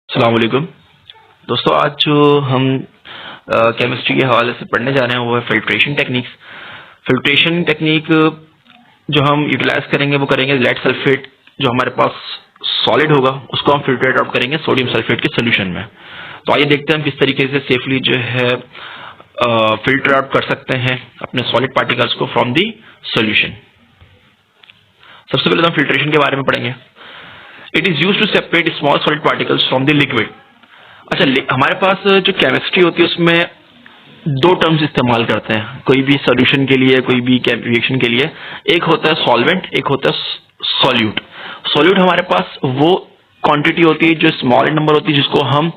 अस्सलाम वालेकुम दोस्तों, आज जो हम केमिस्ट्री के हवाले से पढ़ने जा रहे हैं वो है फिल्ट्रेशन टेक्निक्स। फिल्ट्रेशन टेक्निक जो हम यूटिलाइज करेंगे वो करेंगे लेड सल्फेट जो हमारे पास सॉलिड होगा उसको हम फिल्ट्रेट आउट करेंगे सोडियम सल्फेट के सोल्यूशन में। तो आइए देखते हैं हम किस तरीके से सेफली जो है फिल्टर आउट कर सकते हैं अपने सॉलिड पार्टिकल्स को फ्रॉम दी सोल्यूशन। सबसे पहले तो हम फिल्ट्रेशन के बारे में पढ़ेंगे। It is use to separate small solid particles from the liquid. अच्छा, हमारे पास जो केमिस्ट्री होती है उसमें दो टर्म्स इस्तेमाल करते हैं कोई भी सॉल्यूशन के लिए, कोई भी रिएक्शन के लिए। एक होता है सॉल्वेंट, एक होता है सॉल्यूट। सॉल्यूट हमारे पास वो क्वांटिटी होती है जो स्मॉल नंबर होती है जिसको हम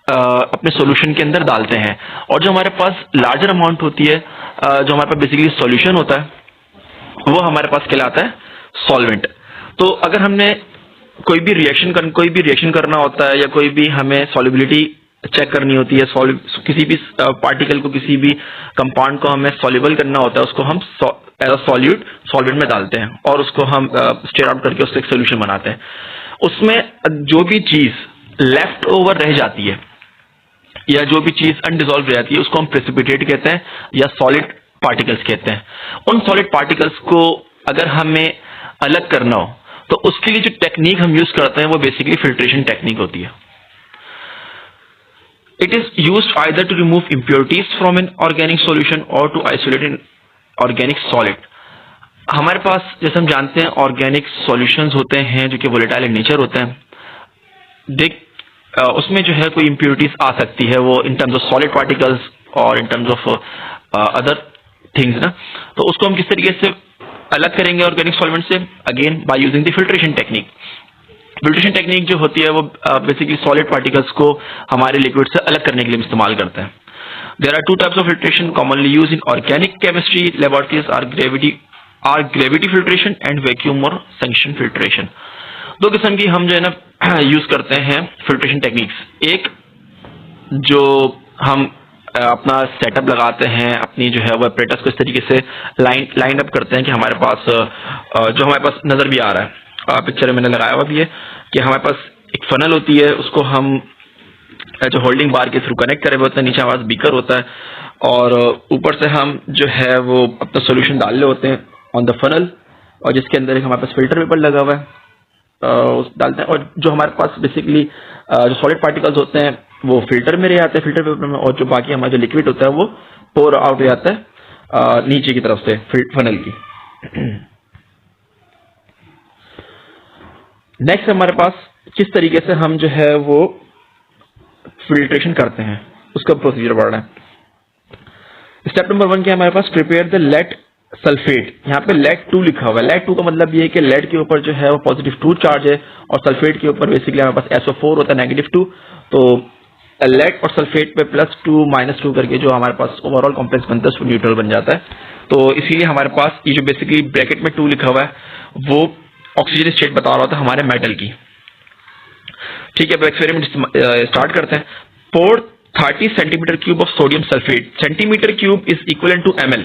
अपने सॉल्यूशन के अंदर डालते हैं, और जो हमारे पास लार्जर अमाउंट होती है जो हमारे पास बेसिकली सॉल्यूशन होता है वो हमारे पास कहलाता है सॉल्वेंट। तो अगर हमने कोई भी रिएक्शन करना होता है या कोई भी हमें सॉल्युबिलिटी चेक करनी होती है, किसी भी पार्टिकल को, किसी भी कंपाउंड को हमें सॉल्युबल करना होता है, उसको हम एज अ सॉल्वेंट में डालते हैं और उसको हम स्टेयर आउट करके उससे एक सोल्यूशन बनाते हैं। उसमें जो भी चीज लेफ्ट ओवर रह जाती है या जो भी चीज अनडिजॉल्व रह जाती है उसको हम प्रेसिपिटेट कहते हैं या सॉलिड पार्टिकल्स कहते हैं। उन सॉलिड पार्टिकल्स को अगर हमें अलग करना हो तो उसके लिए जो टेक्निक हम यूज करते हैं वो बेसिकली फिल्ट्रेशन टेक्निक होती है। It is used either to remove impurities from an organic solution or to isolate an organic solid. हमारे पास जैसे हम जानते हैं ऑर्गेनिक सॉल्यूशंस होते हैं जो कि वोलेटाइल इन नेचर होते हैं। उसमें जो है कोई इम्प्योरिटीज आ सकती है वो in terms of solid particles और in terms of other things ना। तो उसको हम किस तरीके से अलग करेंगे ऑर्गेनिक सॉल्वेंट से? Again by using the filtration technique. Filtration technique जो होती है वो बेसिकली सॉलिड पार्टिकल्स को हमारे लिक्विड से अलग करने के लिए इस्तेमाल करते हैं। There are two types of filtration commonly use in organic chemistry laboratories are gravity filtration and vacuum और सक्शन फिल्ट्रेशन। दो किस्म की हम जो है ना यूज करते हैं फिल्ट्रेशन टेक्निक्स। एक जो हम अपना सेटअप लगाते हैं, अपनी जो है वो एपरेटस को इस तरीके से लाइन अप करते हैं कि हमारे पास जो हमारे पास नजर भी आ रहा है, पिक्चर में मैंने लगाया हुआ भी है कि हमारे पास एक फनल होती है, उसको हम जो होल्डिंग बार के थ्रू कनेक्ट करे हुए होते हैं, नीचे हमारे पास बीकर होता है और ऊपर से हम जो है वो अपना सोल्यूशन डाल रहे होते हैं ऑन द फनल, और जिसके अंदर एक हमारे पास फिल्टर पेपर लगा हुआ है डालते हैं। और जो हमारे पास बेसिकली जो सॉलिड पार्टिकल्स होते हैं वो फिल्टर में रह जाते हैं फिल्टर पेपर में, और जो बाकी हमारा जो लिक्विड होता है वो पोर आउट हो जाता है नीचे की तरफ से फनल की। नेक्स्ट हमारे पास किस तरीके से हम जो है वो फिल्ट्रेशन करते हैं उसका प्रोसीजर बढ़ रहा है। स्टेप नंबर 1 क्या हमारे पास? Prepare the lead sulphate. यहाँ पे लेड 2 लिखा हुआ है। लेड 2 का मतलब ये है कि लेड के ऊपर जो है वो पॉजिटिव 2 चार्ज है और सल्फेट के ऊपर बेसिकली हमारे पास SO4 होता है -2। तो लेड और सल्फेट पे +2 -2 करके जो हमारे पास ओवरऑल कॉम्प्लेक्स बनता है उसको न्यूट्रल बन जाता है। तो इसीलिए हमारे पास ये जो बेसिकली ब्रैकेट में 2 लिखा हुआ है वो ऑक्सीजन स्टेट बता रहा होता है हमारे मेटल की। ठीक है, अब एक्सपेरिमेंट स्टार्ट करते हैं। Pour 30 centimetre cube of sodium sulphate. Centimetre cube is equal to ml,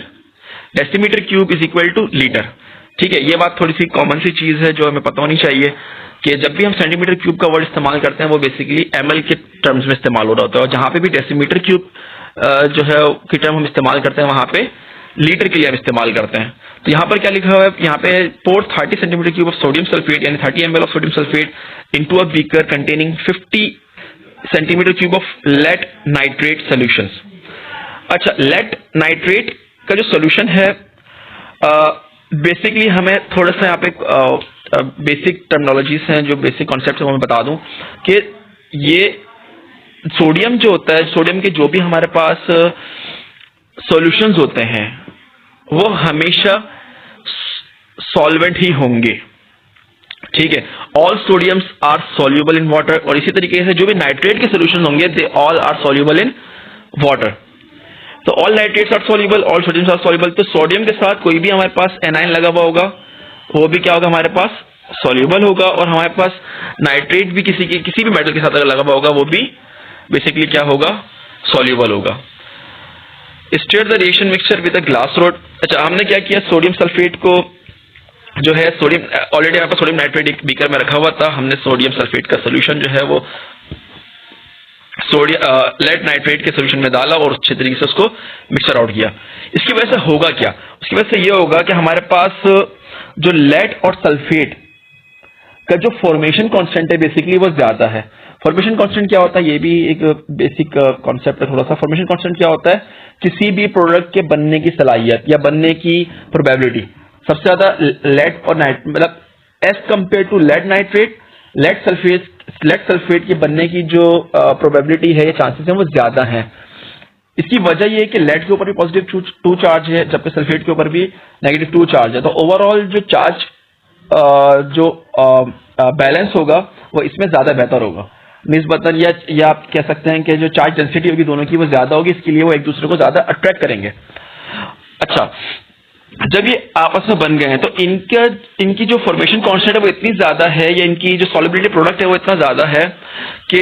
decimetre cube is equal to litre. ठीक है, ये बात थोड़ी सी कॉमन सी चीज है जो हमें पता होनी चाहिए कि जब भी हम सेंटीमीटर क्यूब का वर्ड इस्तेमाल करते हैं वो बेसिकली ml के टर्म्स में इस्तेमाल हो रहा होता है, और जहां पे भी डेसीमीटर क्यूब जो है की टर्म हम इस्तेमाल करते हैं वहां पे लीटर के लिए हम इस्तेमाल करते हैं। तो यहाँ पर क्या लिखा हुआ है? यहाँ पे pour 30 centimetre cube of sodium sulphate यानी 30 ml of sodium sulphate into a beaker containing 50 centimetre cube of lead nitrate solutions. अच्छा, लेड नाइट्रेट का जो सोल्यूशन है बेसिकली हमें थोड़ा सा यहाँ पे बेसिक टर्मिनोलॉजीज हैं, जो बेसिक कॉन्सेप्ट है वो मैं बता दूं कि ये सोडियम जो होता है, सोडियम के जो भी हमारे पास सॉल्यूशंस होते हैं वो हमेशा सॉल्वेंट ही होंगे। ठीक है, all sodiums are soluble in water, और इसी तरीके से जो भी नाइट्रेट के सॉल्यूशन होंगे they all are soluble in water. तो all nitrates are soluble, all sodiums are soluble. तो सोडियम के साथ कोई भी हमारे पास एनाइन लगा हुआ होगा वो भी क्या होगा हमारे पास? सॉल्यूबल होगा, और हमारे पास नाइट्रेट भी किसी भी मेटल के साथ अगर लगा हुआ होगा वो भी बेसिकली क्या होगा? सॉल्यूबल होगा। Stir the reaction mixture with a glass rod. अच्छा, हमने क्या किया? सोडियम सल्फेट को जो है सोडियम ऑलरेडी हमारे पास सोडियम नाइट्रेट एक बीकर में रखा हुआ था, हमने सोडियम सल्फेट का सोल्यूशन जो है वो लेड नाइट्रेट के सोल्यूशन में डाला और अच्छे तरीके से उसको मिक्सर आउट किया। इसकी वजह से होगा क्या? उसकी वजह से ये होगा कि हमारे पास जो लेड और सल्फेट का जो फॉर्मेशन कांस्टेंट है बेसिकली वो ज्यादा है। फॉर्मेशन कांस्टेंट क्या होता है, ये भी एक बेसिक कॉन्सेप्ट है थोड़ा सा। फॉर्मेशन कांस्टेंट क्या होता है? किसी भी प्रोडक्ट के बनने की सलाहियत या बनने की प्रोबेबिलिटी। सबसे ज्यादा लेड और मतलब as compare to lead nitrate, lead sulphate के बनने की जो प्रोबेबिलिटी है या चांसेस है वो ज्यादा है। इसकी वजह ये है कि लेड के ऊपर भी पॉजिटिव 2 चार्ज है, जबकि सल्फेट के ऊपर भी नेगेटिव 2 चार्ज है। तो ओवरऑल जो चार्ज जो बैलेंस होगा वो इसमें ज्यादा बेहतर होगा निस्बतन, या आप कह सकते हैं कि जो चार्ज डेंसिटी होगी दोनों की वो ज्यादा होगी, इसके लिए वो एक दूसरे को ज्यादा अट्रैक्ट करेंगे। अच्छा, जब ये आपस में बन गए हैं तो इनकी जो फॉर्मेशन कांस्टेंट है वो इतनी ज्यादा है, या इनकी जो सॉल्युबिलिटी प्रोडक्ट है वो इतना ज्यादा है कि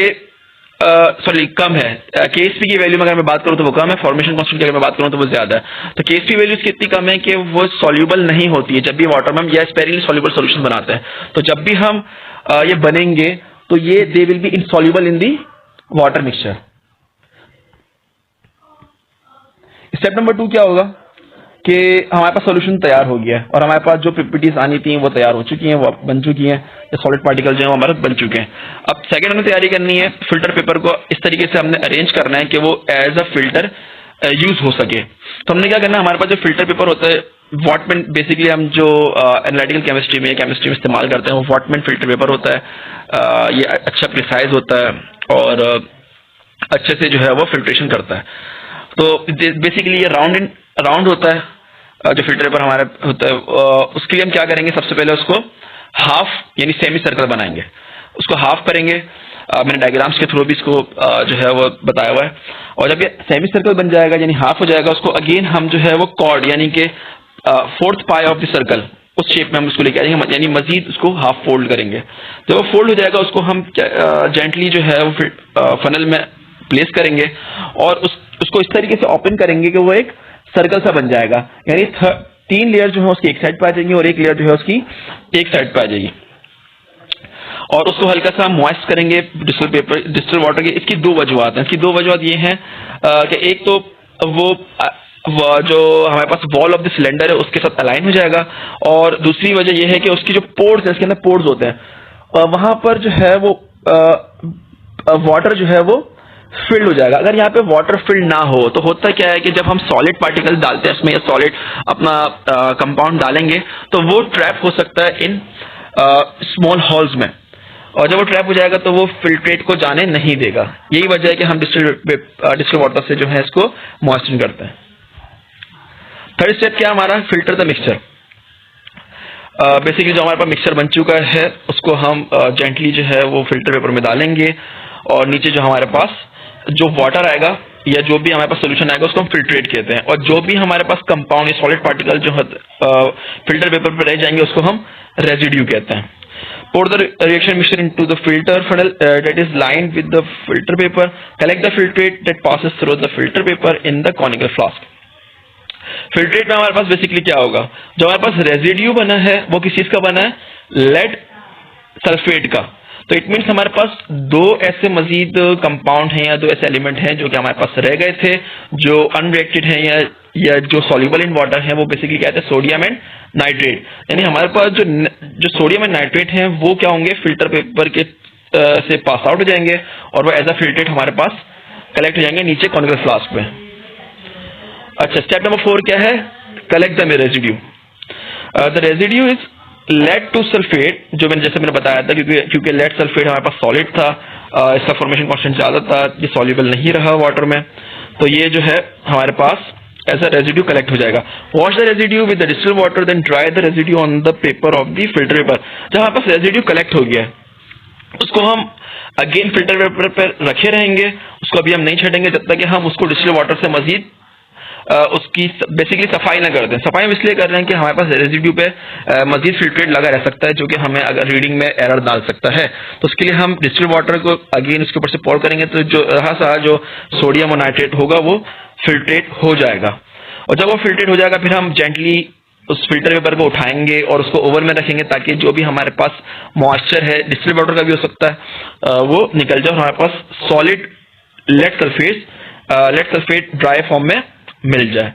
कम है। केएसपी की वैल्यू में अगर मैं बात करूं तो वो कम है, फॉर्मेशन कांस्टेंट की अगर मैं बात करूं तो वो ज्यादा है। तो केएसपी वैल्यू इसकी इतनी कम है कि वो सॉल्युबल नहीं होती है जब भी वाटर में हम या स्पेरिली सॉल्युबल सॉल्यूशन बनाते हैं। तो जब भी हम ये बनेंगे तो ये they will be insoluble in the water mixture. Step number 2 क्या होगा कि हमारे पास सॉल्यूशन तैयार हो गया है और हमारे पास जो पीपीटीज आनी थी वो तैयार हो चुकी हैं, वो बन चुकी हैं, सॉलिड पार्टिकल जो है वो हमारे बन चुके हैं। अब सेकंड हमें तैयारी करनी है, फिल्टर पेपर को इस तरीके से हमने अरेंज करना है कि वो एज अ फिल्टर यूज हो सके। तो हमने क्या करना है, हमारे पास जो फिल्टर पेपर होता है वॉटमैन, बेसिकली हम जो एनालिटिकल केमिस्ट्री में इस्तेमाल करते हैं वो वॉटमैन फिल्टर पेपर होता है। ये अच्छा प्रिसाइज होता है और अच्छे से जो है वो फिल्ट्रेशन करता है। तो बेसिकली ये राउंड होता है जो फिल्टर पेपर हमारा होता है। उसके लिए हम क्या करेंगे, सबसे पहले उसको हाफ यानी सेमी सर्कल बनाएंगे, उसको हाफ करेंगे। मैंने डायग्राम्स के थ्रू भी इसको जो है वो बताया हुआ है। और जब ये सेमी सर्कल बन जाएगा यानी हाफ हो जाएगा, उसको अगेन हम जो है वो कॉर्ड यानी कि 4th pi of the circle उस शेप में हम उसको लेके आएंगे, यानी मजीद उसको हाफ फोल्ड करेंगे। तो वो फोल्ड हो जाएगा, उसको हम जेंटली जो है वो फनल में प्लेस करेंगे और उसको इस तरीके से ओपन करेंगे कि वो एक सर्कल सा बन जाएगा। यानी 3 लेयर जो है उसकी एक साइड पे आ जाएंगी और एक लेयर जो है उसकी एक साइड पे आ जाएगी। और उसको हल्का सा मॉइस्ट करेंगे डिस्टिल वाटर के। इसकी 2 वजूहत हैं। इसकी 2 वजूहत ये हैं कि एक तो वो जो हमारे पास वॉल ऑफ द सिलेंडर है उसके साथ अलाइन हो जाएगा, और दूसरी वजह यह है कि उसकी जो पोर्स है, इसके अंदर पोर्स होते हैं, वहां पर जो है वो वाटर जो है वो फिल्ड हो जाएगा। अगर यहाँ पे वाटर फिल्ड ना हो तो होता क्या है कि जब हम सॉलिड पार्टिकल डालते हैं इसमें या सॉलिड अपना कंपाउंड डालेंगे तो वो ट्रैप हो सकता है इन स्मॉल होल्स में, और जब वो ट्रैप हो जाएगा तो वो फिल्ट्रेट को जाने नहीं देगा। यही वजह है कि हम डिस्टिल वाटर से जो है इसको मॉइस्चन करते हैं। थर्ड स्टेप क्या हमारा, फिल्टर द मिक्सचर। बेसिकली जो हमारे पास मिक्सचर बन चुका है उसको हम जेंटली जो है वो फिल्टर पेपर में डालेंगे, और नीचे जो हमारे पास जो वाटर आएगा या जो भी हमारे पास सोल्यूशन आएगा उसको हम फिल्ट्रेट कहते हैं, और जो भी हमारे पास कंपाउंड या सॉलिड पार्टिकल जो फिल्टर पेपर पर रह जाएंगे उसको हम रेजिड्यू कहते हैं। Pour the reaction mixture into the filter funnel that is lined with the filter paper. Collect the filtrate that passes through the filter paper in the conical flask. Filtrate में हमारे पास basically क्या होगा, जो हमारे पास residue बना है वो किस चीज का बना है, लेड सल्फेट का। तो इट मीन्स हमारे पास 2 ऐसे मजीद कंपाउंड हैं या 2 ऐसे एलिमेंट हैं जो कि हमारे पास रह गए थे, जो अनरिएक्टेड हैं या जो सॉल्युबल इन वाटर हैं। वो बेसिकली क्या है, सोडियम एंड नाइट्रेट। यानी हमारे पास जो सोडियम एंड नाइट्रेट हैं वो क्या होंगे, फिल्टर पेपर के से पास आउट हो जाएंगे और वो एज अ फिल्ट्रेट हमारे पास कलेक्ट हो जाएंगे नीचे कॉनिकल फ्लास्क में। अच्छा, स्टेप नंबर 4 क्या है, collect the residue. The residue is lead two sulphate, जो जैसे मैंने बताया था, क्योंकि लेड सल्फेट हमारे पास सॉलिड था, इसका फॉर्मेशन कांस्टेंट ज्यादा था, ये सॉल्युबल नहीं रहा वाटर में, तो ये जो है हमारे पास एज अ रेजिड्यू कलेक्ट हो जाएगा। Wash the residue with the distilled water, then dry the residue on the paper of the filter paper. जब हमारे पास रेजिड्यू कलेक्ट हो गया है उसको हम अगेन फिल्टर पेपर पर रखे रहेंगे, उसको अभी हम नहीं छेड़ेंगे जब तक कि हम उसको डिस्टिल्ड वाटर से मजीद उसकी बेसिकली सफाई ना कर दें। सफाई हम इसलिए कर रहे हैं कि हमारे पास रेजिड्यू पे मजीद फिल्ट्रेट लगा रह सकता है जो कि हमें अगर रीडिंग में एरर डाल सकता है। तो उसके लिए हम डिस्टिल्ड वाटर को अगेन उसके ऊपर से पोर करेंगे तो जो जो सोडियम और नाइट्रेट होगा वो फिल्ट्रेट हो जाएगा, और जब वो फिल्ट्रेट हो जाएगा फिर हम जेंटली उस फिल्टर पेपर को उठाएंगे और उसको ओवन में रखेंगे ताकि जो भी हमारे पास मॉइस्चर है, डिस्टिल्ड वाटर का भी हो सकता है, वो निकल जाए और हमारे पास solid lead sulphate dry form में मिल जाए।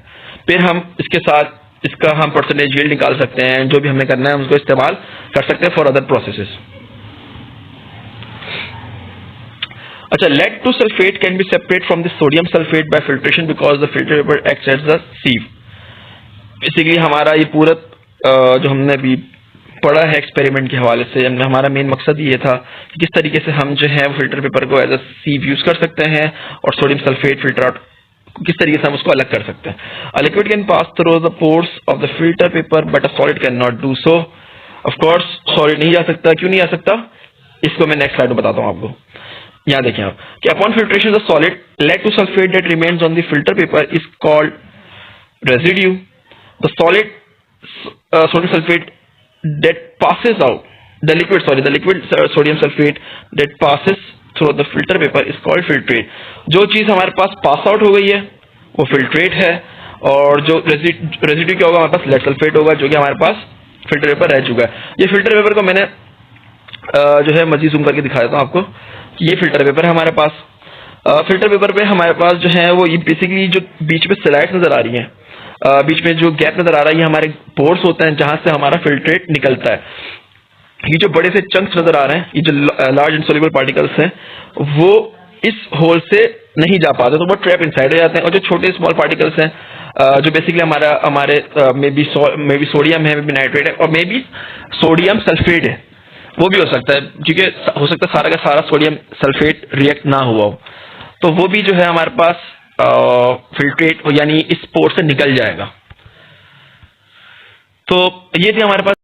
फिर हम इसके साथ इसका हम परसेंटेज यील्ड निकाल सकते हैं, जो भी हमें करना है हम उसको इस्तेमाल कर सकते हैं फॉर अदर प्रोसेसेस। अच्छा, lead two sulphate can be separate from the sodium sulphate by filtration because the filter paper acts as the sieve. Basically हमारा ये पूरा जो हमने अभी पढ़ा है एक्सपेरिमेंट के हवाले से, हमारा मेन मकसद ये था कि किस तरीके से हम जो है फिल्टर पेपर को एज अ सीव यूज कर सकते हैं और सोडियम सल्फेट फिल्टर आउट किस तरीके से हम उसको अलग कर सकते हैं। A liquid can pass through the pores of the filter paper but a solid can not do so. Of course solid नहीं जा सकता। क्यों नहीं आ सकता, इसको मैं नेक्स्ट स्लाइड में बताता हूँ आपको। यहाँ देखें आप कि upon filtration the solid lead two sulphate that remains on the filter paper is called residue. The solid sodium sulfate that passes out the liquid sodium sulfate that passes through the filter paper is called filtrate। जो चीज हमारे पास pass out हो गई है वो filtrate है, और जो रेजिड्यू क्या होगा हमारे पास लेड सल्फेट होगा, जो कि हमारे पास फिल्टर पेपर रह चुका है। ये फिल्टर पेपर को मैंने जो है मजीद जूम करके दिखा देता हूँ आपको कि ये फिल्टर पेपर है हमारे पास। फिल्टर पेपर पे हमारे पास जो है वो ये बेसिकली जो बीच में स्लाइड्स नजर आ रही हैं, बीच में जो गैप नजर आ रहा है, ये हमारे पोर्स होते हैं जहां से हमारा फिल्ट्रेट निकलता है। ये जो बड़े से चंक्स नजर आ रहे हैं, ये जो लार्ज इनसॉल्युबल पार्टिकल्स हैं, वो इस होल से नहीं जा पाते, तो वो ट्रैप इनसाइड हो जाते हैं। और जो छोटे स्मॉल पार्टिकल्स हैं जो बेसिकली हमारे मे बी सोडियम है, मे बी नाइट्रेट है, और मे बी सोडियम सल्फेट है, वो भी हो सकता है, क्योंकि हो सकता है सारा का सारा सोडियम सल्फेट रिएक्ट ना हुआ हो, तो वो भी जो है हमारे पास फिल्ट्रेट यानी इस पोर से निकल जाएगा। तो ये थी हमारे पास